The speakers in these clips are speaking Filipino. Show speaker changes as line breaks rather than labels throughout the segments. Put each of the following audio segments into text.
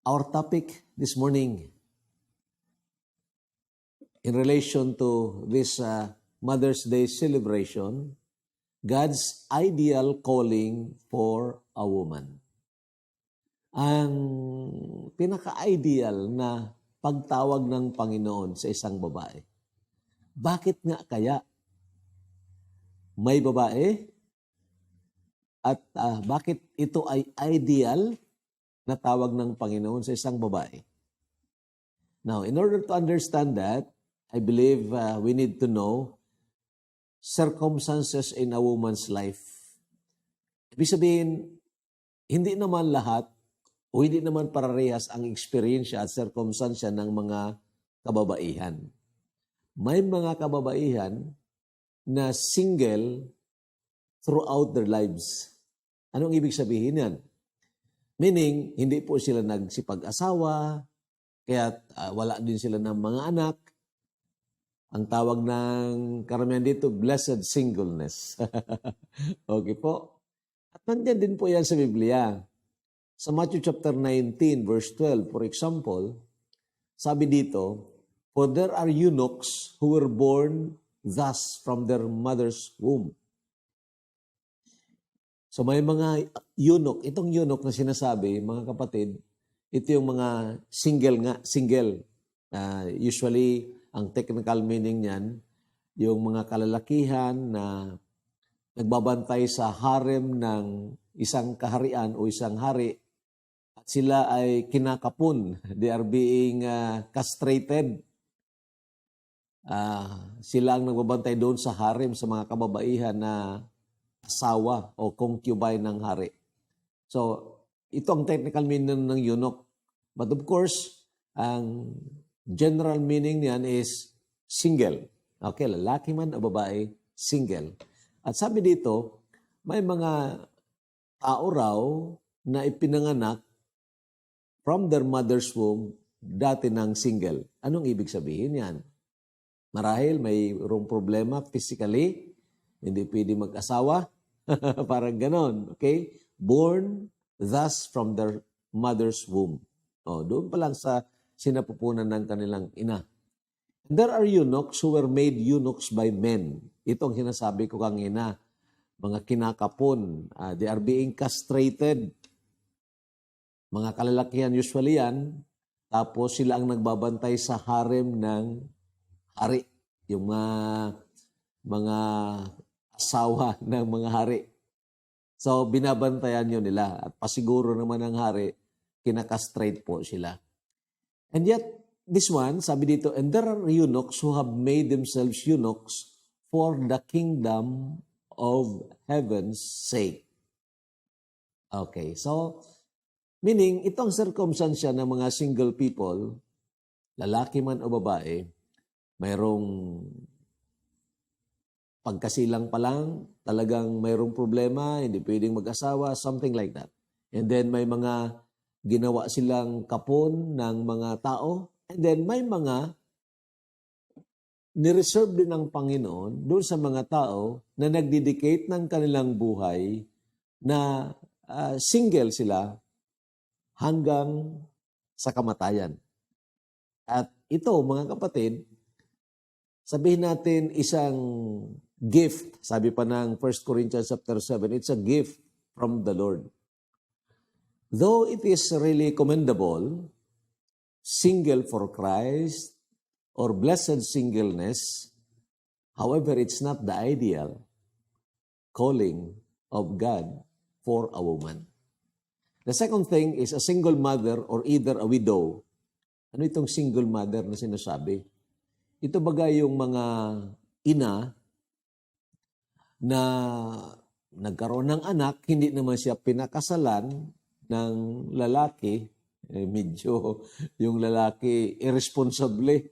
Our topic this morning in relation to this Mother's Day celebration, God's ideal calling for a woman. Ang pinaka-ideal na pagtawag ng Panginoon sa isang babae. Bakit nga kaya may babae at bakit ito ay ideal na tawag ng Panginoon sa isang babae? Now, in order to understand that, I believe we need to know circumstances in a woman's life. Ibig sabihin, hindi naman lahat o hindi naman parehas ang eksperyensya at circumstansya ng mga kababaihan. May mga kababaihan na single throughout their lives. Anong ibig sabihin yan? Meaning, hindi po sila nagsipag-asawa, kaya wala din sila ng mga anak. Ang tawag ng karamihan dito, blessed singleness. Okay po? At nandiyan din po yan sa Biblia. Sa Matthew chapter 19, verse 12, for example, sabi dito, "For there are eunuchs who were born thus from their mother's womb." So may mga eunuch. Itong eunuch na sinasabi, mga kapatid, ito yung mga single. Usually, ang technical meaning niyan, yung mga kalalakihan na nagbabantay sa harem ng isang kaharian o isang hari at sila ay kinakapun. They are being castrated. Sila ang nagbabantay doon sa harem sa mga kababaihan na asawa o concubine ng hari. So, ito ang technical meaning ng eunuch. But of course, ang general meaning niyan is single. Okay, lalaki man o babae, single. At sabi dito, may mga tao raw na ipinanganak from their mother's womb dati ng single. Anong ibig sabihin yan? Marahil mayroong problema physically, hindi pwede mag-asawa, parang ganon. Okay? Born thus from their mother's womb. Doon pa lang sa sinapupunan ng kanilang ina. There are eunuchs who were made eunuchs by men. Itong sinasabi ko kanina, mga kinakapon. They are being castrated. Mga kalalakihan usually yan. Tapos sila ang nagbabantay sa harem ng hari. Yung mga asawa ng mga hari. So, binabantayan nyo nila. At pasiguro naman ng hari, kinakastrate po sila. And yet, this one, sabi dito, "And there are eunuchs who have made themselves eunuchs for the kingdom of heaven's sake." Okay, so, meaning, itong circumstansya ng mga single people, lalaki man o babae, mayroong pagkasilang pa lang, talagang mayroong problema, hindi pwedeng mag-asawa, something like that. And then may mga ginawa silang kapon ng mga tao. And then may mga nireserve din ng Panginoon doon sa mga tao na nagdedicate ng kanilang buhay na single sila hanggang sa kamatayan. At ito, mga kapatid, sabihin natin isang gift. Sabi pa ng 1 Corinthians chapter 7, it's a gift from the Lord. Though it is really commendable, single for Christ or blessed singleness, however, it's not the ideal calling of God for a woman. The second thing is a single mother or either a widow. Ano itong single mother na sinasabi? Ito bagay yung mga ina na nagkaroon ng anak, hindi naman siya pinakasalan ng lalaki, medyo yung lalaki irresponsable,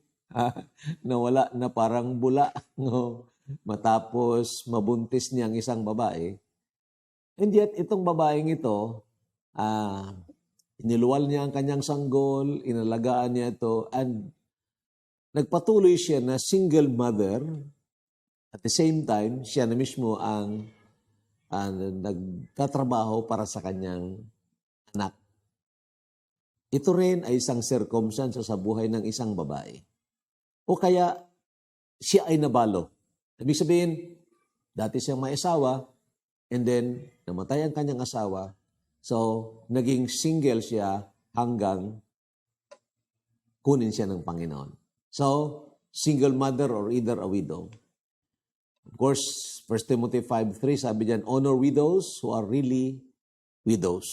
na wala na parang bula, no? Matapos mabuntis niya ang isang babae. And yet, itong babaeng ito, iniluwal niya ang kanyang sanggol, inalagaan niya ito, and nagpatuloy siya na single mother. At the same time, siya na mismo ang nagtatrabaho para sa kanyang anak. ito rin ay isang circumstance sa buhay ng isang babae. O kaya, siya ay nabalo. Ibig sabihin, dati siyang may asawa, and then, namatay ang kanyang asawa, so, naging single siya hanggang kunin siya ng Panginoon. So, single mother or either a widow. Of course, 1 Timothy 5:3, sabi diyan, honor widows who are really widows.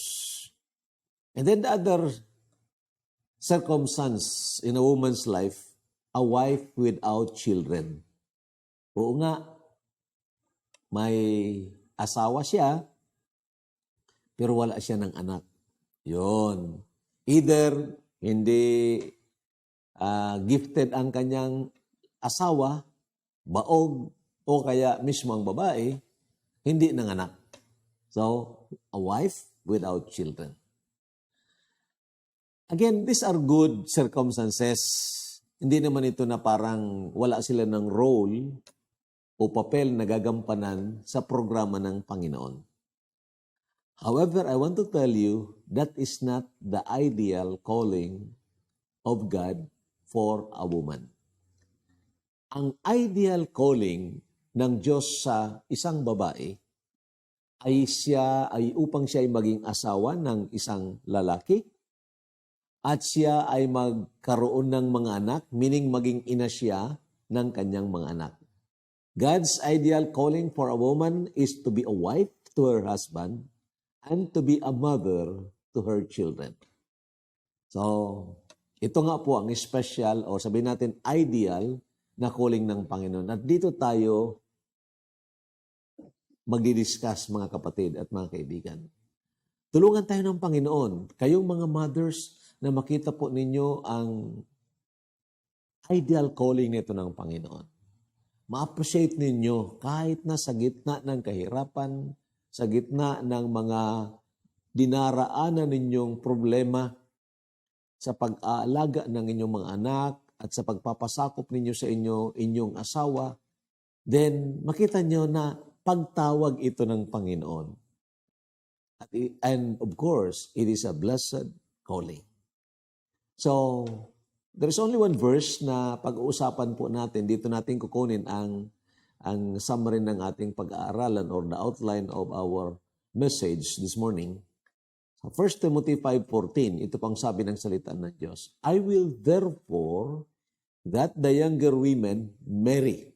And then the other circumstance in a woman's life, a wife without children. Oo nga, may asawa siya, pero wala siya ng anak. Yun. Either hindi gifted ang kanyang asawa, baog, o kaya mismo ang babae, hindi ng anak. So, a wife without children. Again, these are good circumstances. Hindi naman ito na parang wala sila ng role o papel na gagampanan sa programa ng Panginoon. However, I want to tell you, that is not the ideal calling of God for a woman. Ang ideal calling ng Diyos sa isang babae ay upang siya ay maging asawa ng isang lalaki at siya ay magkaroon ng mga anak, meaning maging ina siya ng kanyang mga anak. God's ideal calling for a woman is to be a wife to her husband and to be a mother to her children. So, ito nga po ang special o sabihin natin ideal na calling ng Panginoon. At dito tayo magdi-discuss mga kapatid at mga kaibigan. Tulungan tayo ng Panginoon. Kayong mga mothers na makita po ninyo ang ideal calling nito ng Panginoon. Ma-appreciate ninyo kahit na sa gitna ng kahirapan, sa gitna ng mga dinaraanan ninyong problema sa pag-aalaga ng inyong mga anak at sa pagpapasakop ninyo sa inyong asawa, then makita nyo na pagtawag ito ng Panginoon. And of course, it is a blessed calling. So, there is only one verse na pag-uusapan po natin. Dito natin kukunin ang summary ng ating pag-aaralan or the outline of our message this morning. 1 Timothy 5:14, ito pang sabi ng salita ng Diyos. I will therefore that the younger women marry.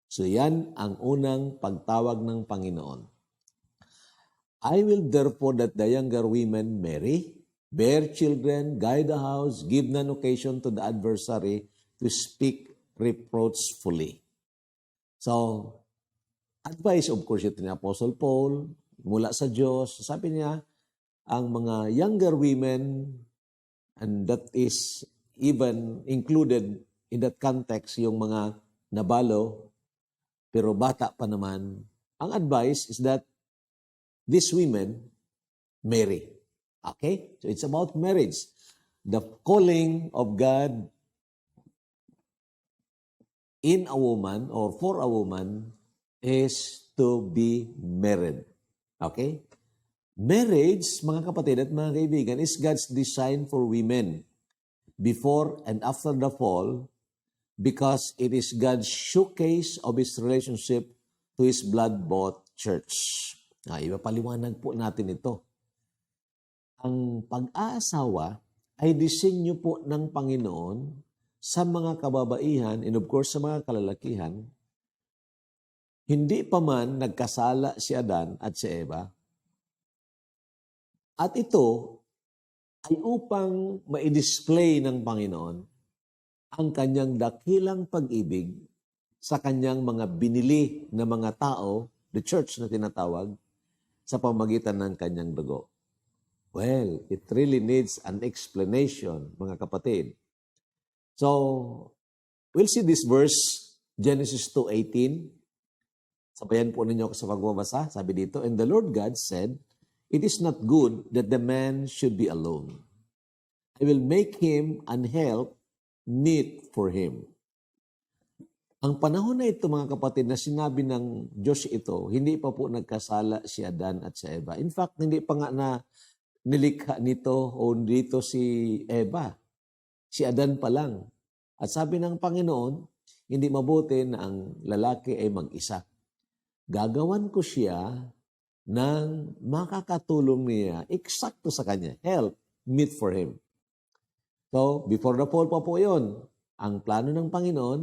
So yan ang unang pagtawag ng Panginoon. I will therefore that the younger women marry, bear children, guide the house, give none occasion to the adversary to speak reproachfully. So, advice of course ito ni Apostle Paul mula sa Diyos. Sabi niya, ang mga younger women, and that is even included in that context, yung mga nabalo, pero bata pa naman, ang advice is that these women marry. Okay? So it's about marriage. The calling of God in a woman or for a woman is to be married. Okay? Marriage, mga kapatid at mga kaibigan, is God's design for women before and after the fall because it is God's showcase of His relationship to His blood-bought church. Ipapaliwanag po natin ito. Ang pag-aasawa ay disenyo po ng Panginoon sa mga kababaihan and of course sa mga kalalakihan. Hindi pa man nagkasala si Adan at si Eva. At ito ay upang ma-display ng Panginoon ang kanyang dakilang pag-ibig sa kanyang mga binili na mga tao, the church na tinatawag, sa pamagitan ng kanyang dugo. Well, it really needs an explanation, mga kapatid. So, we'll see this verse, Genesis 2:18. Sabayan po ninyo ako sa pagbabasa. Sabi dito, and the Lord God said, it is not good that the man should be alone. I will make him an help meet for him. Ang panahon na ito, mga kapatid, na sinabi ng Diyos ito, hindi pa po nagkasala si Adan at si Eva. In fact, hindi pa nga na nilikha nito o dito si Eva. Si Adan pa lang. At sabi ng Panginoon, hindi mabuti na ang lalaki ay mag-isa. Gagawan ko siya ng makakatulong niya eksakto sa kanya. Help, meet for him. So, before the fall pa po yun, ang plano ng Panginoon,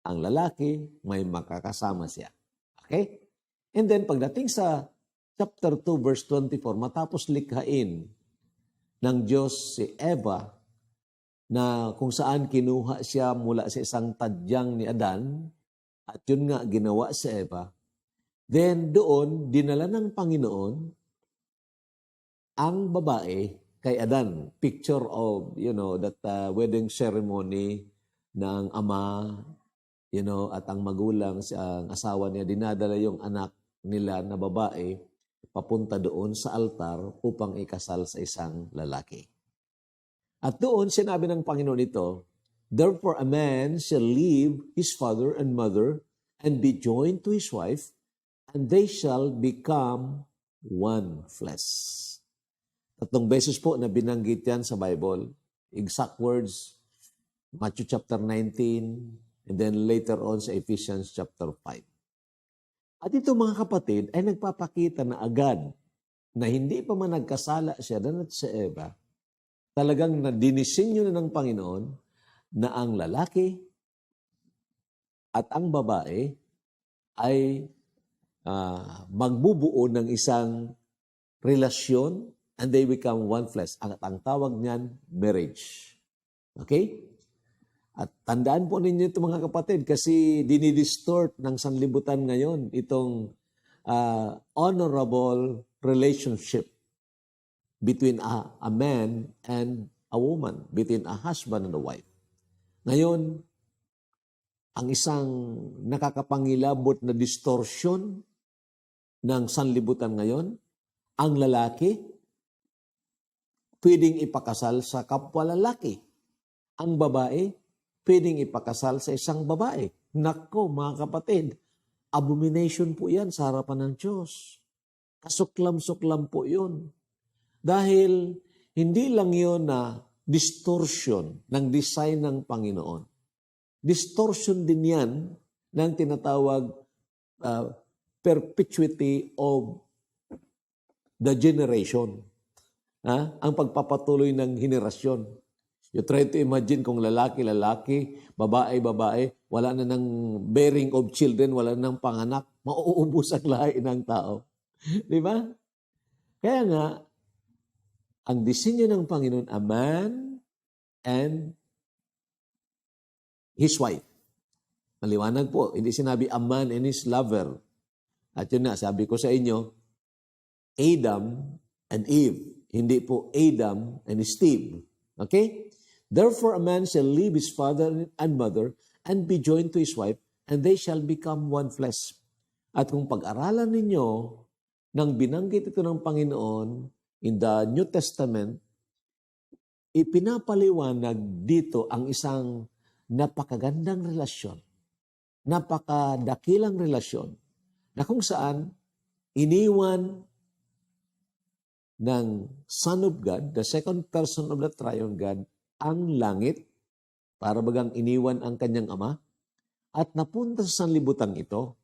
ang lalaki, may makakasama siya. Okay? And then, pagdating sa chapter 2, verse 24, matapos likhain ng Diyos si Eva, na kung saan kinuha siya mula sa isang tadyang ni Adan, at yun nga ginawa si Eva, then doon, dinala ng Panginoon ang babae kay Adan. Picture of, that wedding ceremony ng ama, at ang magulang, ang asawa niya, dinadala yung anak nila na babae papunta doon sa altar upang ikasal sa isang lalaki. At doon, sinabi ng Panginoon ito, therefore a man shall leave his father and mother and be joined to his wife, and they shall become one flesh. 3 beses po na binanggit yan sa Bible. Exact words, Matthew chapter 19, and then later on sa Ephesians chapter 5. At ito mga kapatid ay nagpapakita na agad na hindi pa man nagkasala si Adan at si Eva, talagang nadinisenyo na ng Panginoon na ang lalaki at ang babae ay magbubuo ng isang relasyon and they become one flesh. Ang tawag niyan, marriage. Okay? At tandaan po ninyo ito mga kapatid kasi dinidistort ng sanlibutan ngayon itong honorable relationship between a man and a woman, between a husband and a wife. Ngayon, ang isang nakakapangilabot na distortion ng sanlibutan ngayon, ang lalaki pwedeng ipakasal sa kapwa lalaki. Ang babae pwedeng ipakasal sa isang babae. Nako, mga kapatid, abomination po yan sa harapan ng Diyos. Kasuklam-suklam po yun. Dahil hindi lang yun na distortion ng design ng Panginoon. Distortion din yan ng tinatawag perpetuity of the generation. Ang pagpapatuloy ng henerasyon. You try to imagine kung lalaki, babae, wala na ng bearing of children, wala na ng panganak, mauubos ang lahi ng tao. Di ba? Kaya nga, ang disenyo ng Panginoon, a man and his wife. Maliwanag po, hindi sinabi a man and his lover. At yun na, sabi ko sa inyo, Adam and Eve. Hindi po Adam and Steve. Okay? Therefore, a man shall leave his father and mother and be joined to his wife, and they shall become one flesh. At kung pag-aralan ninyo nang binanggit ito ng Panginoon in the New Testament, ipinapaliwanag dito ang isang napakagandang relasyon, napakadakilang relasyon, na kung saan iniwan ng Son of God, the second person of the Triune God, ang langit, para bagang iniwan ang kanyang ama, at napunta sa sanlibutan ito.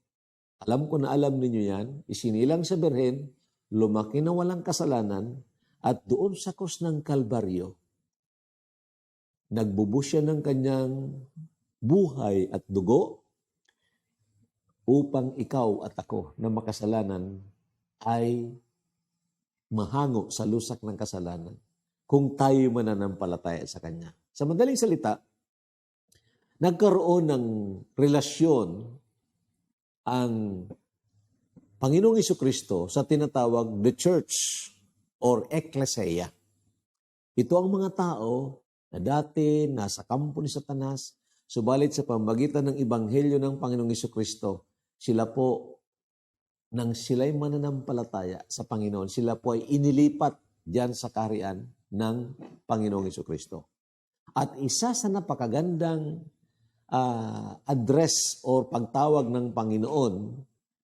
Alam ko na alam ninyo yan, isinilang sa birhen, lumaki na walang kasalanan, at doon sa krus ng Kalbaryo, nagbubus siya ng kanyang buhay at dugo upang ikaw at ako na makasalanan ay mahango sa lusak ng kasalanan kung tayo mananampalataya sa Kanya. Sa madaling salita, nagkaroon ng relasyon ang Panginoong Jesucristo sa tinatawag the church or ecclesia. Ito ang mga tao na dati nasa kampo ni Satanas, subalit sa pamamagitan ng Ebanghelyo ng Panginoong Jesucristo, sila po, nang sila'y mananampalataya sa Panginoon, sila po ay inilipat diyan sa kaharian ng Panginoong Jesucristo. At isa sa napakagandang address or pagtawag ng Panginoon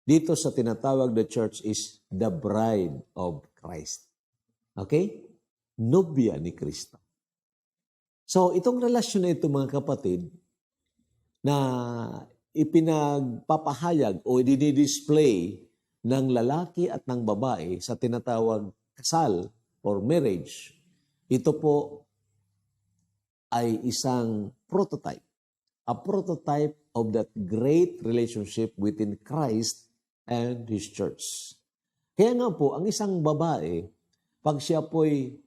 dito sa tinatawag the church is the bride of Christ. Okay? Nobya ni Kristo. So, itong relasyon na ito mga kapatid, na ipinagpapahayag o dinidisplay ng lalaki at ng babae sa tinatawag kasal or marriage, ito po ay isang prototype. A prototype of that great relationship within Christ and His church. Kaya nga po, ang isang babae, pag siya po'y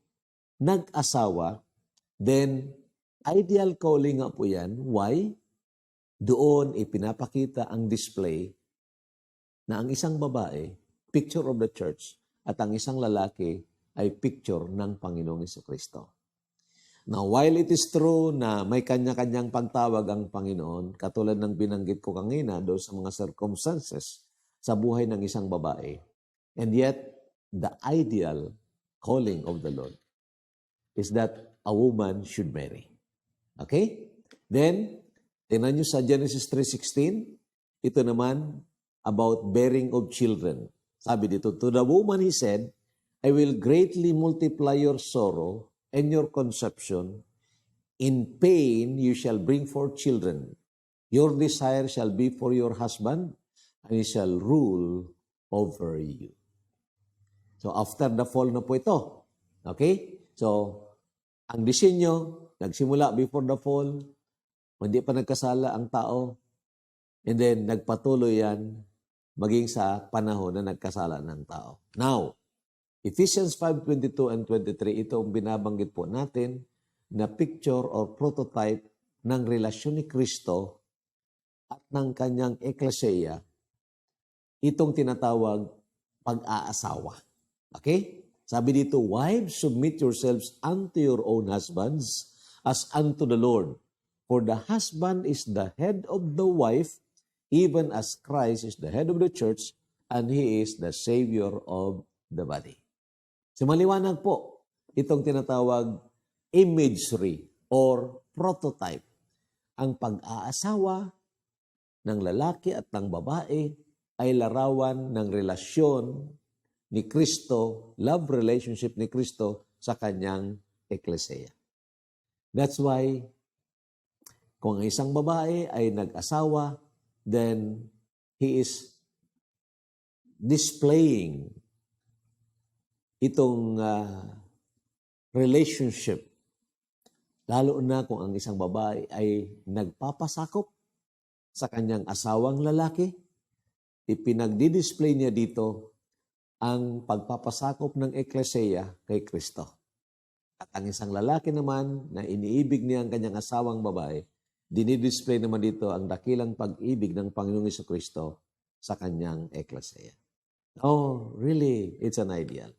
nag-asawa, then ideal calling nga po yan. Why? Doon ipinapakita ang display na ang isang babae, picture of the church, at ang isang lalaki ay picture ng Panginoong Jesucristo. Now, while it is true na may kanya-kanyang pagtawag ang Panginoon, katulad ng binanggit ko kanina doon sa mga circumstances sa buhay ng isang babae, and yet, the ideal calling of the Lord is that a woman should marry. Okay? Then, tingnan nyo sa Genesis 3:16, ito naman about bearing of children. Sabi dito, to the woman he said, I will greatly multiply your sorrow and your conception. In pain you shall bring forth children. Your desire shall be for your husband, and he shall rule over you. So after the fall na po ito. Okay? So, ang disenyo, nagsimula before the fall, hindi pa nagkasala ang tao, and then nagpatuloy yan maging sa panahon na nagkasala ng tao. Now, Ephesians 5:22 and 23, ito ang binabanggit po natin na picture or prototype ng relasyon ni Kristo at ng kanyang eklesiya, itong tinatawag pag-aasawa. Okay? Sabi dito, wives, submit yourselves unto your own husbands as unto the Lord. For the husband is the head of the wife, even as Christ is the head of the church, and He is the Savior of the body. So maliwanag po, itong tinatawag imagery or prototype. Ang pag-aasawa ng lalaki at ng babae ay larawan ng relasyon ni Kristo, love relationship ni Kristo sa kanyang eklesiya. That's why, kung ang isang babae ay nag-asawa, then he is displaying itong relationship. Lalo na kung ang isang babae ay nagpapasakop sa kanyang asawang lalaki, ipinagdi-display niya dito ang pagpapasakop ng eklesiya kay Kristo. At ang isang lalaki naman na iniibig niya ang kanyang asawang babae, dinidisplay naman dito ang dakilang pag-ibig ng Panginoong Jesucristo sa kanyang eklesiya. Oh, really, it's an ideal.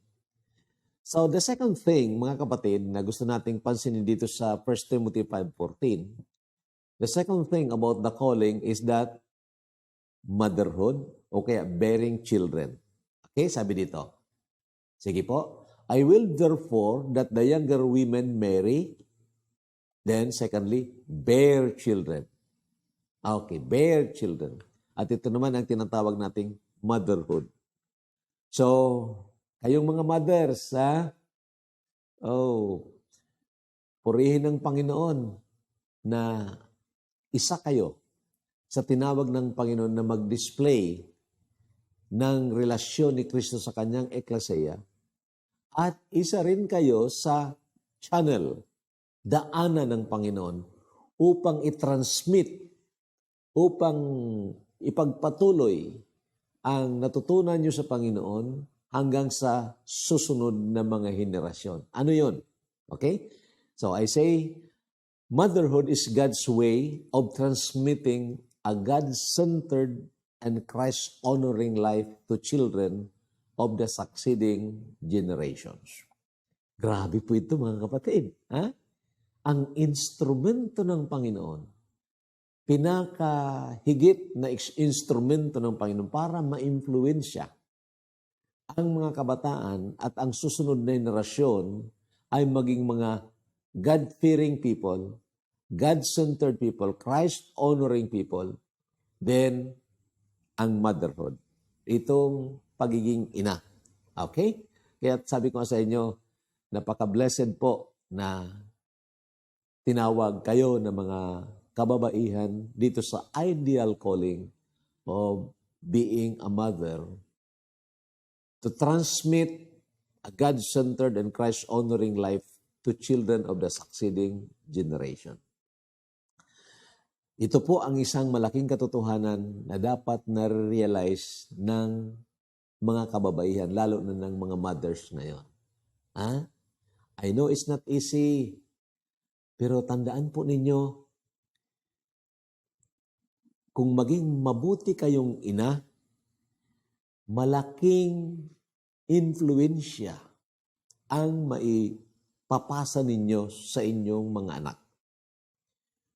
So the second thing, mga kapatid, na gusto nating pansinin dito sa 1 Timothy 5:14, the second thing about the calling is that motherhood o kaya bearing children. Okay, sabi dito. Sige po. I will therefore that the younger women marry, then secondly, bear children. Okay, bear children. At ito naman ang tinatawag nating motherhood. So, kayong mga mothers, ha? Oh, purihin ng Panginoon na isa kayo sa tinawag ng Panginoon na mag-display ng relasyon ni Kristo sa kanyang eklesiya, at isa rin kayo sa channel, daanan ng Panginoon upang i-transmit, upang ipagpatuloy ang natutunan nyo sa Panginoon hanggang sa susunod na mga henerasyon. Ano yun? Okay? So I say, motherhood is God's way of transmitting a God-centered and Christ-honoring life to children of the succeeding generations. Grabe po ito mga kapatid. Ha? Ang instrumento ng Panginoon, pinakahigit na instrumento ng Panginoon para ma-influensya ang mga kabataan at ang susunod na henerasyon ay maging mga God-fearing people, God-centered people, Christ-honoring people, then ang motherhood. Itong pagiging ina. Okay? Kaya sabi ko sa inyo, Napaka-blessed po na tinawag kayo ng mga kababaihan dito sa ideal calling of being a mother to transmit a God-centered and Christ-honoring life to children of the succeeding generation. Ito po ang isang malaking katotohanan na dapat na-realize ng mga kababaihan, lalo na ng mga mothers ngayon. I know it's not easy, pero tandaan po ninyo, kung maging mabuti kayong ina, malaking influensya ang maipapasa ninyo sa inyong mga anak.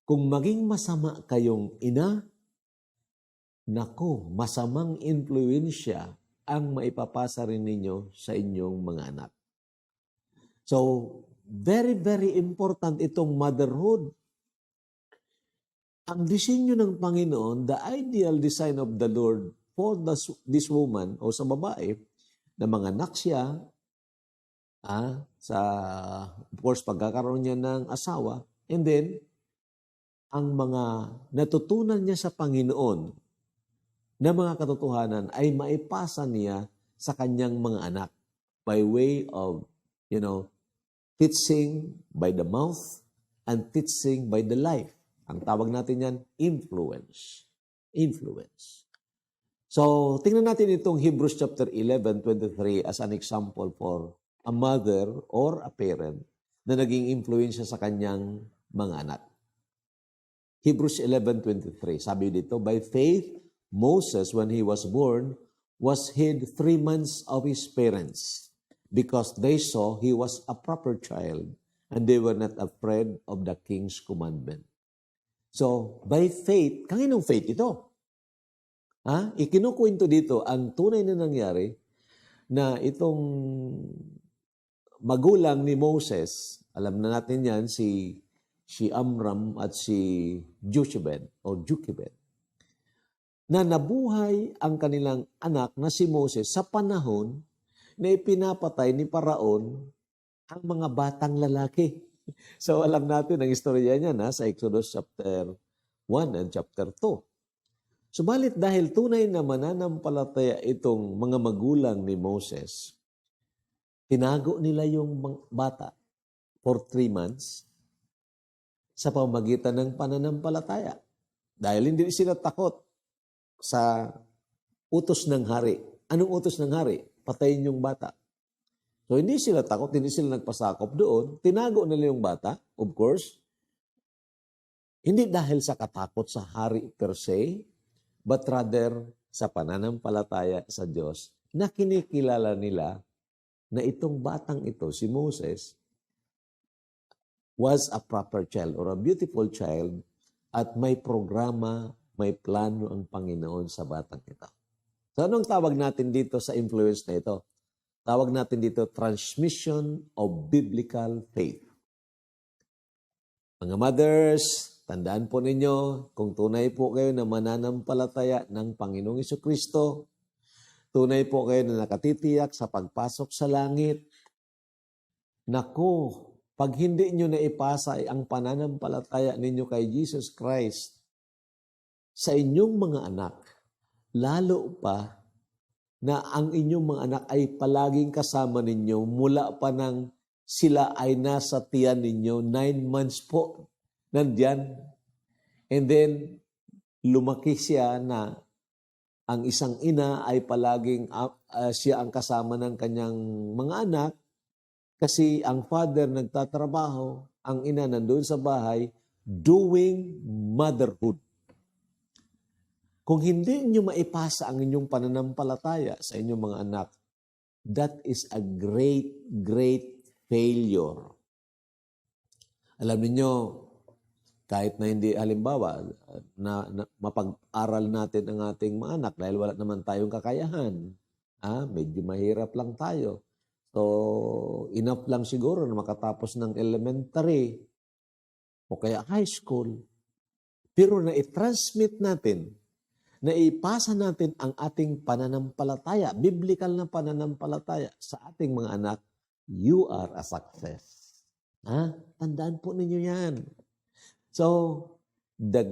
Kung maging masama kayong ina, nako, masamang influensya ang maipapasa rin ninyo sa inyong mga anak. So, very, very important itong motherhood. Ang disenyo ng Panginoon, the ideal design of the Lord for this woman o sa babae, na mga anak siya, of course, pagkakaroon niya ng asawa, and then, ang mga natutunan niya sa Panginoon na mga katotohanan ay maipasa niya sa kanyang mga anak by way of, teaching by the mouth and teaching by the life. Ang tawag natin yan, influence. Influence. So, tingnan natin itong Hebrews chapter 11:23 as an example for a mother or a parent na naging influensya sa kanyang mga anak. Hebrews 11:23, sabi dito, by faith, Moses, when he was born, was hid 3 months of his parents because they saw he was a proper child and they were not afraid of the king's commandment. So, by faith, kanginong faith ito? Ikinukwento dito ang tunay na nangyari na itong magulang ni Moses, alam na natin yan, si Amram at si Jochebed, na nabuhay ang kanilang anak na si Moses sa panahon na ipinapatay ni Paraon ang mga batang lalaki. So alam natin ang istorya niya sa Exodus chapter 1 and chapter 2. Subalit dahil tunay na mananampalataya itong mga magulang ni Moses, tinago nila yung bata for 3 months sa pamamagitan ng pananampalataya. Dahil hindi sila takot sa utos ng hari. Anong utos ng hari? Patayin yung bata. So hindi sila takot, hindi sila nagpasakop doon. Tinago nila yung bata, of course. Hindi dahil sa katakot sa hari per se, but rather sa pananampalataya sa Diyos na kinikilala nila na itong batang ito, si Moses, was a proper child or a beautiful child at may programa, may plano ang Panginoon sa batang ito. So anong tawag natin dito sa influence na ito? Tawag natin dito transmission of biblical faith. Mga mothers, tandaan po ninyo, kung tunay po kayo na mananampalataya ng Panginoong Jesucristo, tunay po kayo na nakatitiyak sa pagpasok sa langit, naku, pag hindi nyo na ipasa ang pananampalataya ninyo kay Jesus Christ sa inyong mga anak, lalo pa na ang inyong mga anak ay palaging kasama ninyo mula pa nang sila ay nasa tiyan ninyo, 9 months po, nandyan. And then, lumaki siya na ang isang ina ay palaging siya ang kasama ng kanyang mga anak kasi ang father nagtatrabaho, ang ina nandoon sa bahay doing motherhood. Kung hindi niyo maipasa ang inyong pananampalataya sa inyong mga anak, that is a great, great failure. Alam niyo, kahit na hindi halimbawa na mapag-aral natin ang ating mga anak dahil wala naman tayong kakayahan, medyo mahirap lang tayo. So, enough lang siguro na makatapos ng elementary o kaya high school. Pero na i-transmit natin, na ipasa natin ang ating pananampalataya, biblical na pananampalataya sa ating mga anak, you are a success. Tandaan po ninyo yan. So, the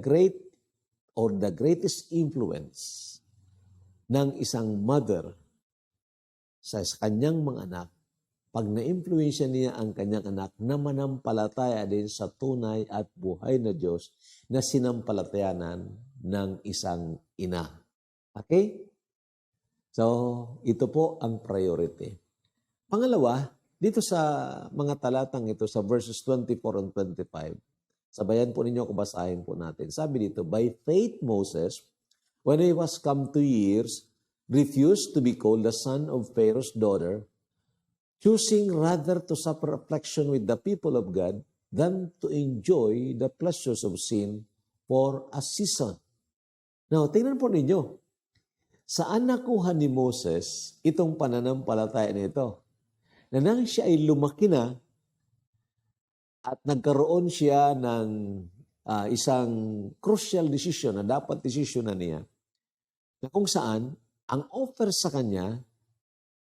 greatest influence ng isang mother sa kanyang mga anak, pag na-influensya niya ang kanyang anak na manampalataya din sa tunay at buhay na Diyos na sinampalatayanan ng isang ina. Okay? So, ito po ang priority. Pangalawa, dito sa mga talatang ito, sa verses 24 and 25, sabayan po ninyo ako, basahin po natin. Sabi dito, by faith Moses, when he was come to years, refused to be called the son of Pharaoh's daughter, choosing rather to suffer affliction with the people of God than to enjoy the pleasures of sin for a season. Now, tingnan po ninyo. Saan nakuha ni Moses itong pananampalataya nito? Na nang siya ay lumaki na at nagkaroon siya ng isang crucial decision na dapat desisyonan niya, na kung saan ang offer sa kanya,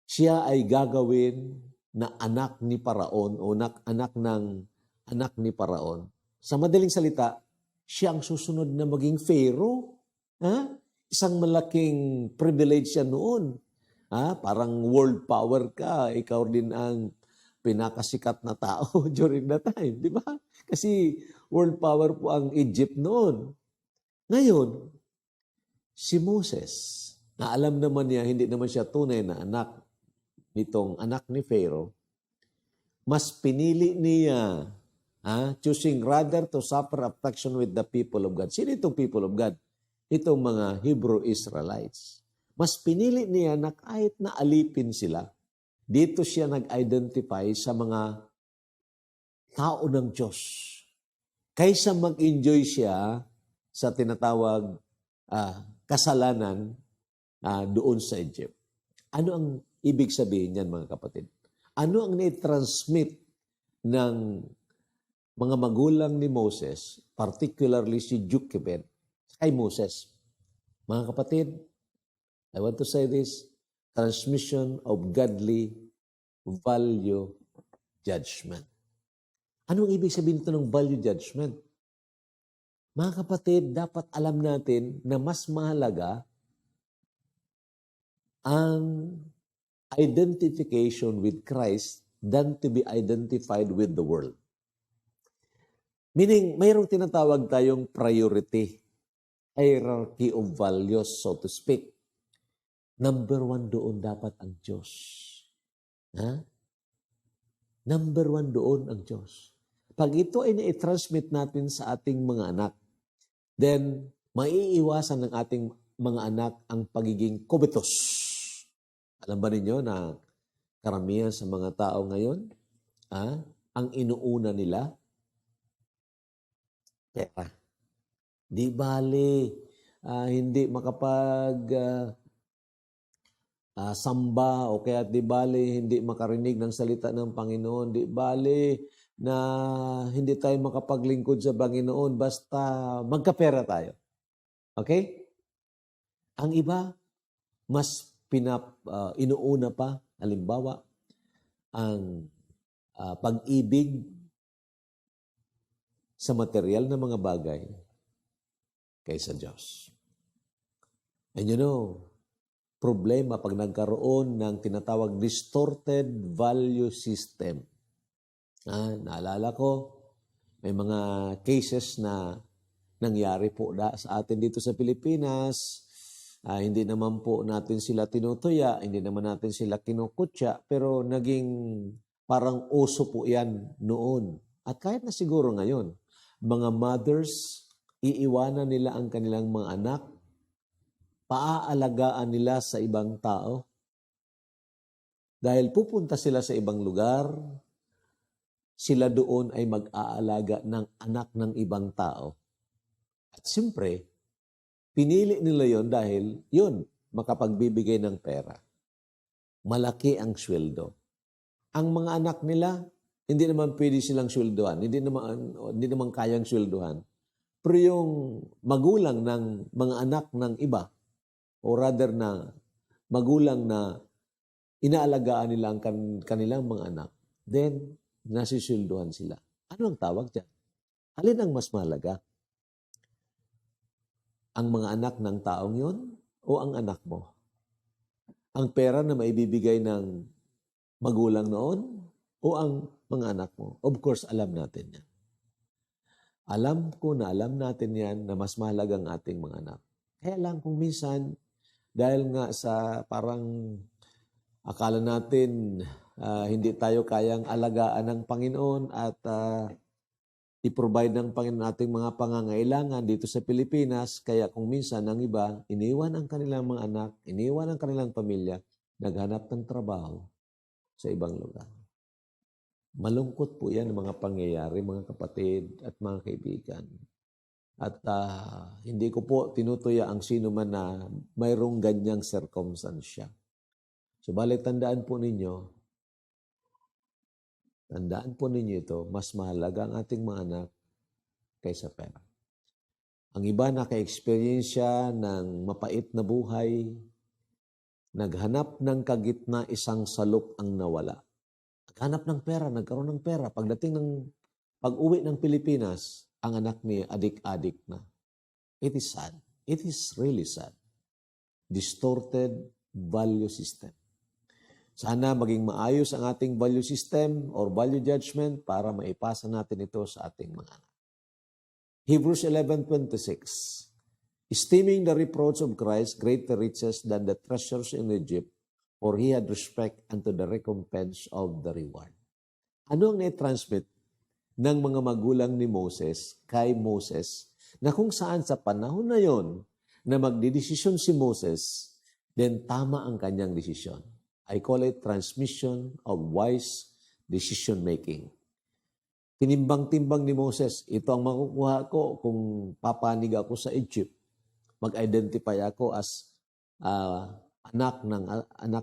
siya ay gagawin na anak ni Paraon o anak ni Paraon. Sa madaling salita, siya ang susunod na maging Pharaoh. Isang malaking privilege siya noon. Parang world power ka, ikaw din ang pinakasikat na tao during that time, di ba? Kasi world power po ang Egypt noon. Ngayon, si Moses, na alam naman niya, hindi naman siya tunay na anak nitong anak ni Pharaoh, mas pinili niya, choosing rather to suffer affliction with the people of God. Sino itong people of God? Itong mga Hebrew Israelites. Mas pinili niya na kahit na alipin sila, dito siya nag-identify sa mga tao ng Diyos. Kaysa mag-enjoy siya sa tinatawag kasalanan doon sa Egypt. Ano ang ibig sabihin niyan, mga kapatid? Ano ang ni-transmit ng mga magulang ni Moses, particularly si Jochebed, kay Moses? Mga kapatid, I want to say this, transmission of godly value judgment. Anong ibig sabihin ito ng value judgment? Mga kapatid, dapat alam natin na mas mahalaga ang identification with Christ than to be identified with the world. Meaning, mayroong tinatawag tayong priority, hierarchy of values, so to speak. Number one doon dapat ang Diyos. Number one doon ang Diyos. Pag ito ay na-transmit natin sa ating mga anak, then maiiwasan ng ating mga anak ang pagiging covetous. Alam ba ninyo na karamihan sa mga tao ngayon, ang inuuna nila, pera. Di bale, hindi makapag samba o kaya di bale hindi makarinig ng salita ng Panginoon, di bale na hindi tayo makapaglingkod sa Panginoon basta magkapera tayo. Okay? Ang iba, mas inuuna pa, halimbawa, ang pag-ibig sa material na mga bagay kaysa Diyos. And you know, problema pag nagkaroon ng tinatawag distorted value system. Naalala ko, may mga cases na nangyari po sa atin dito sa Pilipinas. Hindi naman po natin sila tinutuya, hindi naman natin sila kinukutya, pero naging parang uso po yan noon. At kahit na siguro ngayon, mga mothers, iiwanan nila ang kanilang mga anak, paaalagaan nila sa ibang tao. Dahil pupunta sila sa ibang lugar, sila doon ay mag-aalaga ng anak ng ibang tao. At siyempre, pinili nila yon dahil yun, makapagbibigay ng pera. Malaki ang sweldo. Ang mga anak nila, hindi naman pwede silang sweldohan, hindi naman kayang sweldohan. Pero yung magulang ng mga anak ng iba, o rather na magulang na inaalagaan nila ang kanilang mga anak, then nasisilduhan sila. Ano ang tawag dyan? Alin ang mas mahalaga? Ang mga anak ng taong yon o ang anak mo? Ang pera na maibibigay ng magulang noon o ang mga anak mo? Of course, alam natin yan. Alam ko na alam natin yan na mas mahalaga ang ating mga anak. Kaya lang kung minsan, dahil nga sa parang akala natin hindi tayo kayang alagaan ng Panginoon at i-provide ng Panginoon ating mga pangangailangan dito sa Pilipinas, kaya kung minsan ang iba, iniwan ang kanilang mga anak, iniwan ang kanilang pamilya, naghanap ng trabaho sa ibang lugar. Malungkot po yan ang mga pangyayari, mga kapatid at mga kaibigan. At hindi ko po tinutuya ang sino man na mayroong ganyang circumstansya. Subalit tandaan po ninyo ito, mas mahalaga ang ating mga anak kaysa pera. Ang iba naka-experiensya ng mapait na buhay, naghanap ng kagitna isang salop ang nawala. Naghanap ng pera, nagkaroon ng pera. Pag-uwi ng Pilipinas, ang anak niya adik-adik na. It is sad. It is really sad. Distorted value system. Sana maging maayos ang ating value system or value judgment para maipasa natin ito sa ating mga anak. Hebrews 11:26. Esteeming the reproach of Christ greater riches than the treasures in Egypt, for he had respect unto the recompense of the reward. Ano ang na-transmit ng mga magulang ni Moses kay Moses na kung saan sa panahon na yon na magdidesisyon si Moses, then tama ang kanyang desisyon. I call it transmission of wise decision making. Tinimbang-timbang ni Moses, ito ang makukuha ko kung papanig ako sa Egypt. Mag-identify ako as anak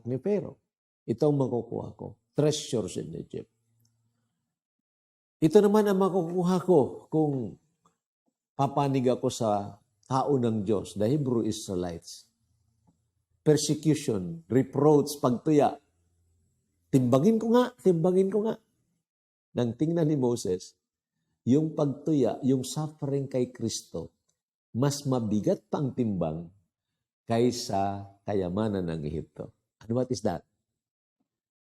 ni Pharaoh. Ito ang makukuha ko. Treasures in Egypt. Ito naman ang makukuha ko kung papanig ako sa tao ng Diyos, the Hebrew Israelites. Persecution, reproach, pagtuya. Timbangin ko nga. Nang tingnan ni Moses, yung pagtuya, yung suffering kay Kristo, mas mabigat pang timbang kaysa kayamanan ng Ehipto. And what is that?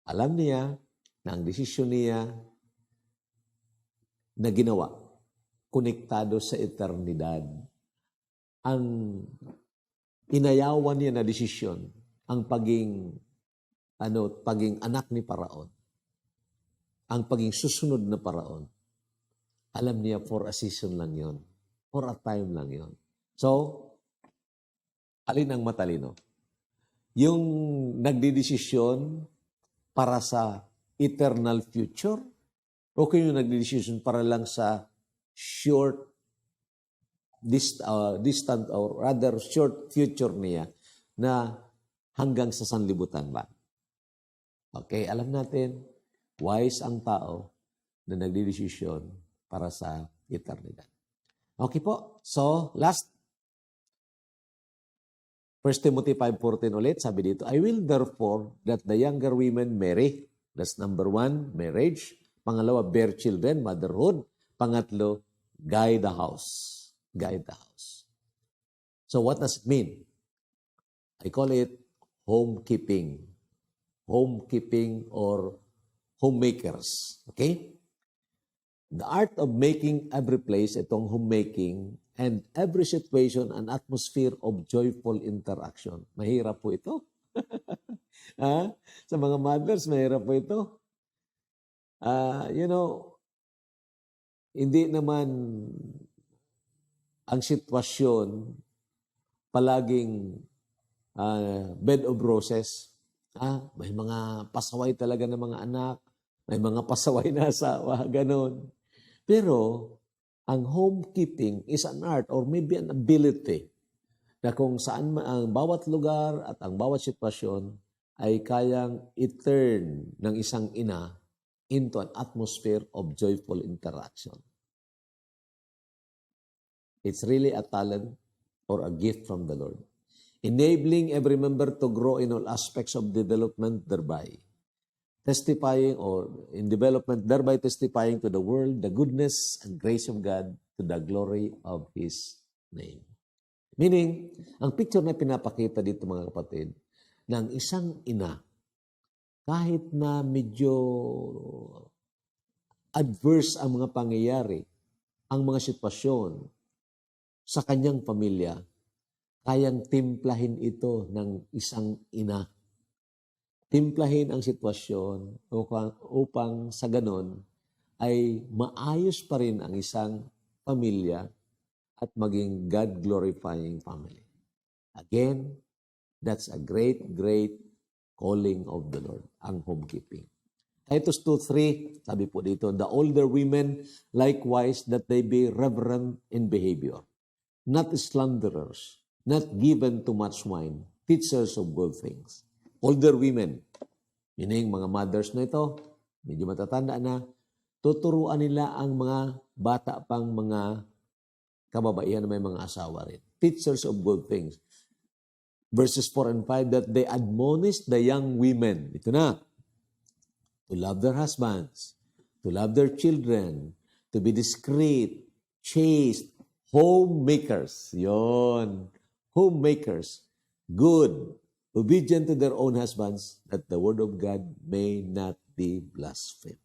Alam niya na ang desisyon niya na ginawa, konektado sa eternidad. Ang inayawan niya na desisyon, ang paging anak ni Paraon, ang paging susunod na Paraon. Alam niya for a season lang yon, for a time lang yon. So, alin ang matalino? Yung nagdidesisyon para sa eternal future o yung nagdidesisyon para lang sa distant or rather short future niya na hanggang sa sanlibutan ba? Okay, alam natin, wise ang tao na nagdidesisyon para sa eternidad. Okay po, so last 1 Timothy 5:14 ulit, sabi dito, I will therefore that the younger women marry. That's number 1, marriage. Pangalawa, bear children, motherhood. Pangatlo, guide the house. Guide the house. So what does it mean? I call it homekeeping. Homekeeping or homemakers. Okay? The art of making every place, itong homemaking, and every situation an atmosphere of joyful interaction. Mahirap po ito. Sa mga mothers, mahirap po ito. Hindi naman ang sitwasyon palaging bed of roses. May mga pasaway talaga ng mga anak, may mga pasaway na asawa, ganon. Pero ang homekeeping is an art or maybe an ability na kung saan ang bawat lugar at ang bawat sitwasyon ay kayang i-turn ng isang ina into an atmosphere of joyful interaction. It's really a talent or a gift from the Lord. Enabling every member to grow in all aspects of development thereby. testifying or in development, thereby testifying to the world the goodness and grace of God to the glory of His name. Meaning, ang picture na pinapakita dito mga kapatid, ng isang ina, kahit na medyo adverse ang mga pangyayari, ang mga sitwasyon sa kanyang pamilya, kayang timplahin ito ng isang ina. Timplahin ang sitwasyon upang sa ganon ay maayos pa rin ang isang pamilya at maging God-glorifying family. Again, that's a great, great calling of the Lord, ang homekeeping. Titus 2:3, sabi po dito, the older women likewise that they be reverent in behavior, not slanderers, not given to much wine, teachers of good things. Older women, meaning mga mothers na ito, medyo matatanda na, tuturuan nila ang mga bata pang mga kababaihan na may mga asawa rin. Teachers of good things. Verses 4 and 5, that they admonish the young women. Ito na. To love their husbands, to love their children, to be discreet, chaste, homemakers. Yon. Homemakers. Good. Obedient to their own husbands, that the word of God may not be blasphemed.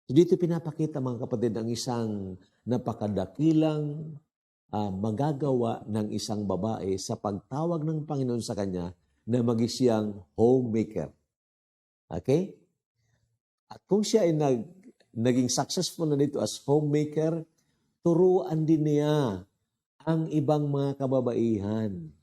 So dito pinapakita mga kapatid ang isang napakadakilang magagawa ng isang babae sa pagtawag ng Panginoon sa kanya na maging siyang homemaker. Okay? At kung siya ay naging successful na dito as homemaker, turuan din niya ang ibang mga kababaihan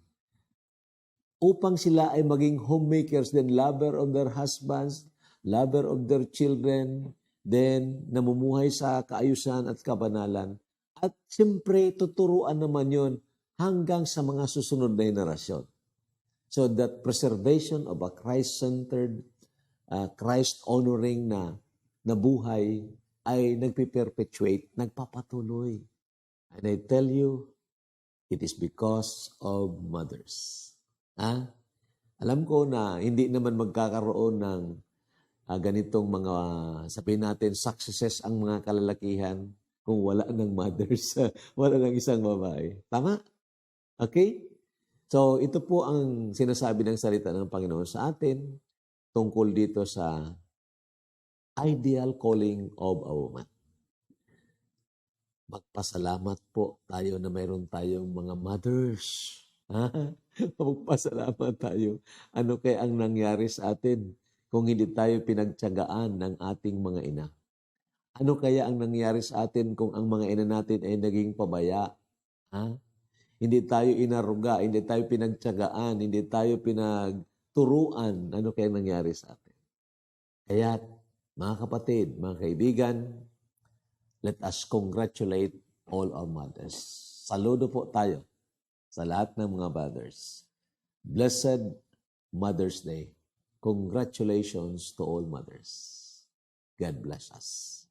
upang sila ay maging homemakers, then lover of their husbands, lover of their children, then namumuhay sa kaayusan at kabanalan. At siyempre, tuturuan naman yon hanggang sa mga susunod na henerasyon. So that preservation of a Christ-centered, Christ-honoring na buhay ay nagpiperpetuate, nagpapatuloy. And I tell you, it is because of mothers. Alam ko na hindi naman magkakaroon ng ganitong mga, sabihin natin, successes ang mga kalalakihan kung wala ng mothers, wala ng isang babae. Tama? Okay? So, ito po ang sinasabi ng salita ng Panginoon sa atin tungkol dito sa ideal calling of a woman. Magpasalamat po tayo na mayroon tayong mga mothers. Magpasalamat tayo. Ano kaya ang nangyari sa atin kung hindi tayo pinagtiyagaan ng ating mga ina? Ano kaya ang nangyari sa atin kung ang mga ina natin ay naging pabaya? Hindi tayo inaruga, hindi tayo pinagtiyagaan, hindi tayo pinagturuan. Ano kaya ang nangyari sa atin? Kaya, mga kapatid, mga kaibigan, let us congratulate all our mothers. Saludo po tayo sa lahat ng mga mothers. Blessed Mother's Day. Congratulations to all mothers. God bless us.